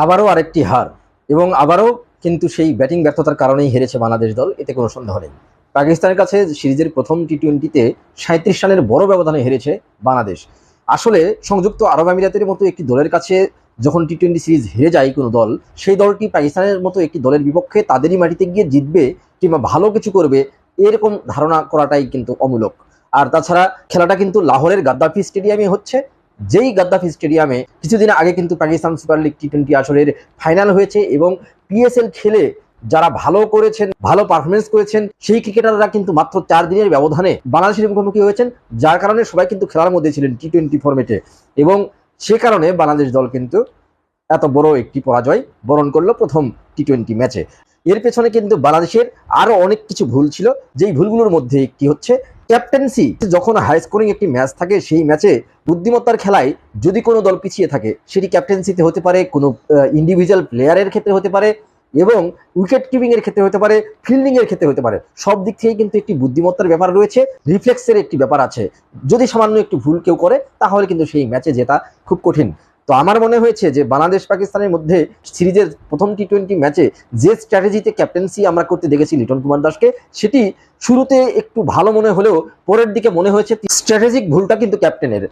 আবারও আরেকটি হার এবং আবারও কিন্তু সেই ব্যাটিং ব্যর্থতার কারণেই হেরেছে বাংলাদেশ দল, এতে কোনো সন্দেহ নেই। পাকিস্তানের কাছে সিরিজের প্রথম টি-20তে ৩৭ রানের বড় ব্যবধানে হেরেছে বাংলাদেশ। আসলে সংযুক্ত আরব আমিরাতের মতো একটি দলের কাছে যখন টি-20 সিরিজ হেরে যায় কোনো দল, সেই দলটি পাকিস্তানের মতো একটি দলের বিপক্ষে তাদেরই মাটিতে গিয়ে জিতবে কিংবা ভালো কিছু করবে, এরকম ধারণা করাটাই কিন্তু অমূলক। আর তাছাড়া খেলাটা কিন্তু লাহোরের গাদ্দাফি স্টেডিয়ামে হচ্ছে, যেই গাদ্দাফি স্টেডিয়ামে কিছুদিন আগে কিন্তু পাকিস্তান সুপার লিগ টি-20 আসরের ফাইনাল হয়েছে এবং পিএসএল খেলে যারা ভালো করেছেন, ভালো পারফরমেন্স করেছেন, সেই ক্রিকেটাররা কিন্তু মাত্র 4 দিনের ব্যবধানে বাংলাদেশের মুখোমুখি হয়েছেন, যার কারণে সবাই কিন্তু খেলার মধ্যে ছিলেন টি-20 ফরম্যাটে। এবং সে কারণে বাংলাদেশ দল কিন্তু এত বড় একটি পরাজয় বরণ করলো প্রথম টি-20 ম্যাচে। এর পেছনে কিন্তু বাংলাদেশের আরো অনেক কিছু ভুল ছিল, যেই ভুলগুলোর মধ্যে একটি হচ্ছে ক্যাপ্টেন্সি। যখন হাই স্কোরিং একটি ম্যাচ থাকে, সেই ম্যাচে বুদ্ধিমত্তার খেলায় যদি কোনো দল পিছিয়ে থাকে, সেটি ক্যাপ্টেন্সিতে হতে পারে, কোনো ইন্ডিভিজুয়াল প্লেয়ারের ক্ষেত্রে হতে পারে, এবং উইকেট কিপিং এর ক্ষেত্রে হতে পারে, ফিল্ডিং এর ক্ষেত্রে হতে পারে। সব দিক থেকেই কিন্তু একটি বুদ্ধিমত্তার ব্যাপার রয়েছে, রিফ্লেক্সের একটি ব্যাপার আছে। যদি সামান্য একটু ভুল কেউ করে, তাহলে কিন্তু সেই ম্যাচে জেতা খুব কঠিন। তো আমার মনে হয়েছে যে বাংলাদেশ পাকিস্তানের মধ্যে সিরিজের প্রথম টি-20 ম্যাচে যে স্ট্র্যাটেজিতে ক্যাপ্টেন্সি আমরা করতে দেখেছি লিটন কুমার দাসকে, সেটি শুরুতে একটু ভালো মনে হলেও পরের দিকে মনে হয়েছে স্ট্র্যাটেজিক ভুলটা কিন্তু ক্যাপ্টেনের।